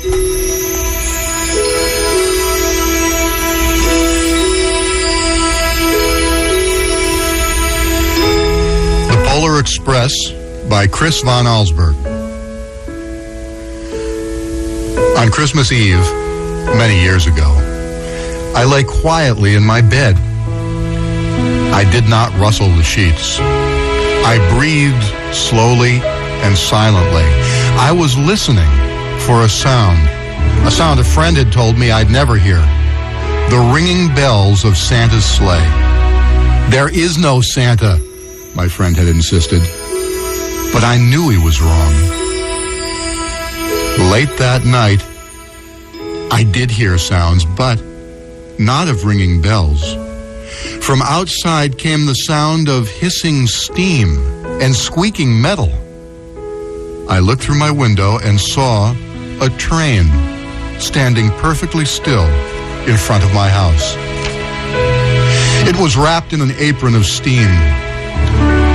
The Polar Express by Chris von Allsberg. On Christmas Eve, many years ago, I lay quietly in my bed. I did not rustle the sheets. I breathed slowly and silently. I was listening for a sound a friend had told me I'd never hear. The ringing bells of Santa's sleigh. There is no Santa, my friend had insisted, but I knew he was wrong. Late that night, I did hear sounds, but not of ringing bells. From outside came the sound of hissing steam and squeaking metal. I looked through my window and saw a train standing perfectly still in front of my house. It was wrapped in an apron of steam.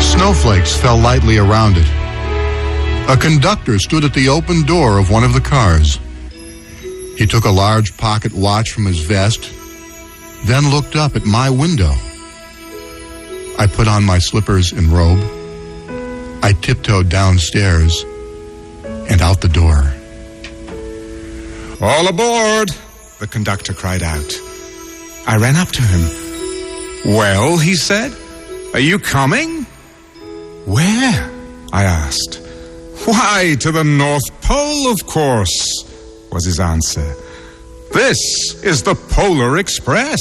Snowflakes fell lightly around it. A conductor stood at the open door of one of the cars. He took a large pocket watch from his vest, then looked up at my window. I put on my slippers and robe. I tiptoed downstairs and out the door. "All aboard!" the conductor cried out. I ran up to him. "Well," he said, "are you coming?" "Where?" I asked. "Why, to the North Pole, of course," was his answer. "This is the Polar Express."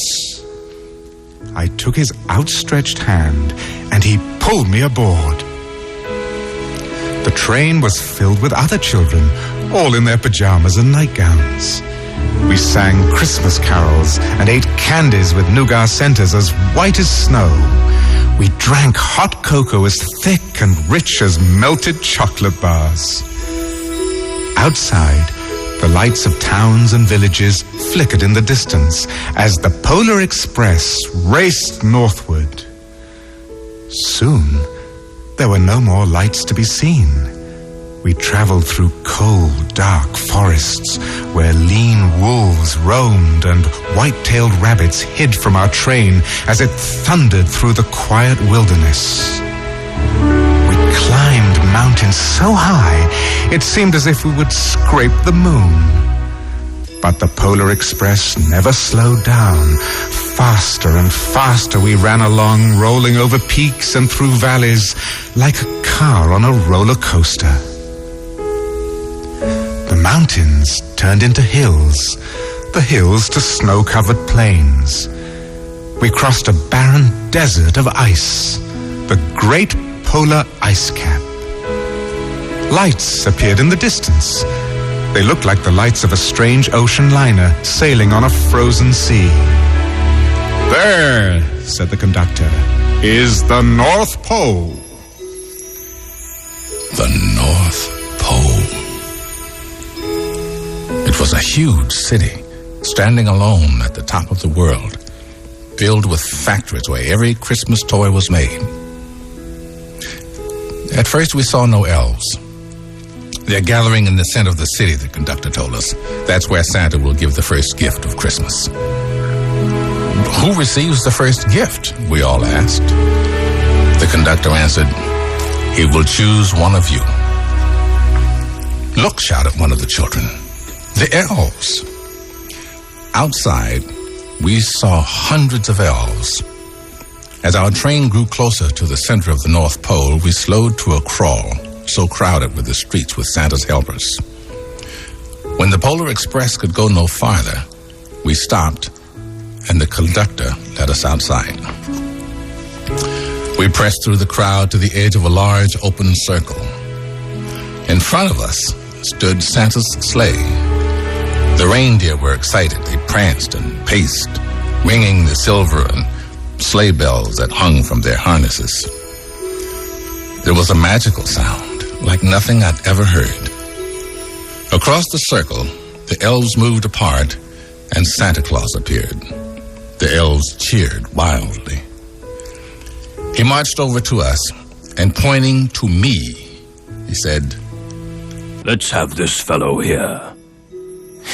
I took his outstretched hand, and he pulled me aboard. The train was filled with other children, all in their pajamas and nightgowns. We sang Christmas carols and ate candies with nougat centers as white as snow. We drank hot cocoa as thick and rich as melted chocolate bars. Outside, the lights of towns and villages flickered in the distance as the Polar Express raced northward. Soon, there were no more lights to be seen. We traveled through cold, dark forests where lean wolves roamed and white-tailed rabbits hid from our train as it thundered through the quiet wilderness. We climbed mountains so high, it seemed as if we would scrape the moon. But the Polar Express never slowed down. Faster and faster we ran along, rolling over peaks and through valleys like a car on a roller coaster. The mountains turned into hills, the hills to snow-covered plains. We crossed a barren desert of ice, the Great Polar Ice Cap. Lights appeared in the distance. They looked like the lights of a strange ocean liner sailing on a frozen sea. "There," said the conductor, "is the North Pole." The North Pole. It was a huge city, standing alone at the top of the world, filled with factories where every Christmas toy was made. At first we saw no elves. They're gathering in the center of the city, the conductor told us. That's where Santa will give the first gift of Christmas. Who receives the first gift? We all asked. The conductor answered, "He will choose one of you." "Look," shouted one of the children. "The elves." Outside, we saw hundreds of elves. As our train grew closer to the center of the North Pole, we slowed to a crawl, so crowded were the streets with Santa's helpers. When the Polar Express could go no farther, we stopped, and the conductor led us outside. We pressed through the crowd to the edge of a large open circle. In front of us stood Santa's sleigh. The reindeer were excited. They pranced and paced, ringing the silver and sleigh bells that hung from their harnesses. There was a magical sound, like nothing I'd ever heard. Across the circle, the elves moved apart, and Santa Claus appeared. The elves cheered wildly. He marched over to us, and pointing to me, he said, "Let's have this fellow here."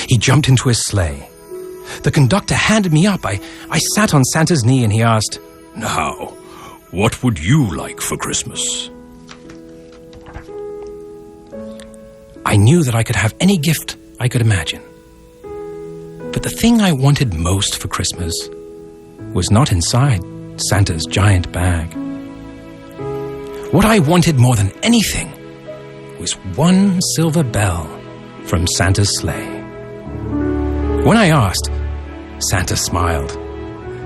He jumped into his sleigh. The conductor handed me up. I sat on Santa's knee and he asked, "Now, what would you like for Christmas?" I knew that I could have any gift I could imagine. But the thing I wanted most for Christmas was not inside Santa's giant bag. What I wanted more than anything was one silver bell from Santa's sleigh. When I asked, Santa smiled.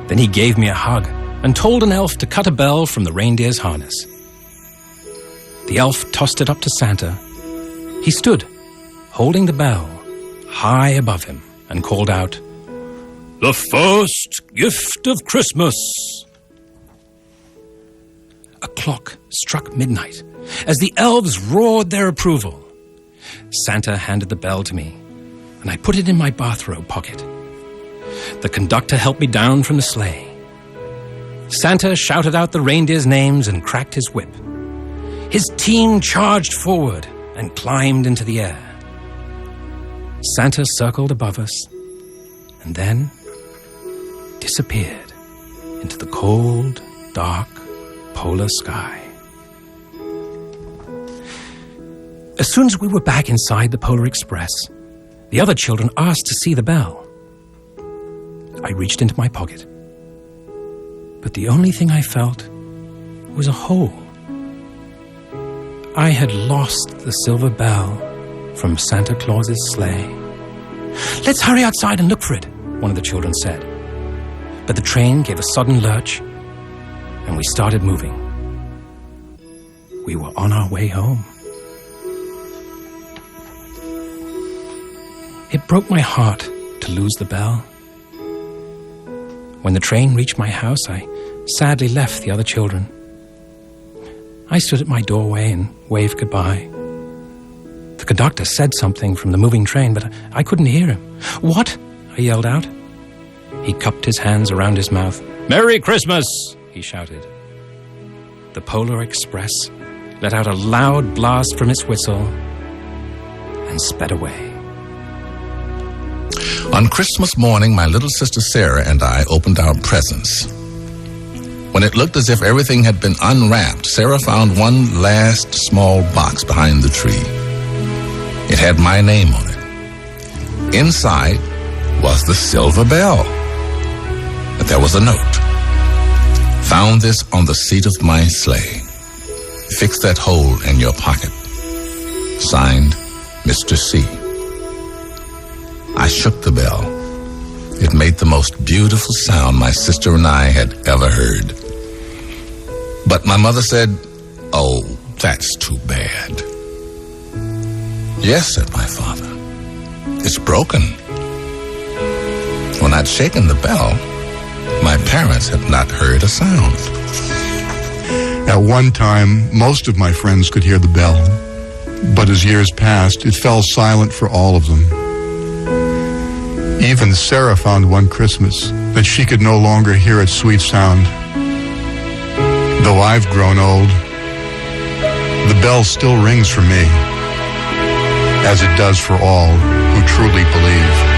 Then he gave me a hug and told an elf to cut a bell from the reindeer's harness. The elf tossed it up to Santa. He stood, holding the bell high above him, and called out, "The first gift of Christmas!" A clock struck midnight as the elves roared their approval. Santa handed the bell to me, and I put it in my bathrobe pocket. The conductor helped me down from the sleigh. Santa shouted out the reindeers' names and cracked his whip. His team charged forward and climbed into the air. Santa circled above us and then disappeared into the cold, dark, polar sky. As soon as we were back inside the Polar Express, the other children asked to see the bell. I reached into my pocket, but the only thing I felt was a hole. I had lost the silver bell from Santa Claus's sleigh. "Let's hurry outside and look for it," one of the children said. But the train gave a sudden lurch, and we started moving. We were on our way home. It broke my heart to lose the bell. When the train reached my house, I sadly left the other children. I stood at my doorway and waved goodbye. The conductor said something from the moving train, but I couldn't hear him. "What?" I yelled out. He cupped his hands around his mouth. "Merry Christmas!" he shouted. The Polar Express let out a loud blast from its whistle and sped away. On Christmas morning, my little sister Sarah and I opened our presents. When it looked as if everything had been unwrapped, Sarah found one last small box behind the tree. It had my name on it. Inside was the silver bell. But there was a note. "Found this on the seat of my sleigh. Fix that hole in your pocket. Signed, Mr. C." I shook the bell. It made the most beautiful sound my sister and I had ever heard. But my mother said, "Oh, that's too bad." "Yes," said my father. "It's broken." When I'd shaken the bell, my parents had not heard a sound. At one time, most of my friends could hear the bell, but as years passed, it fell silent for all of them. Even Sarah found one Christmas that she could no longer hear its sweet sound. Though I've grown old, the bell still rings for me, as it does for all who truly believe.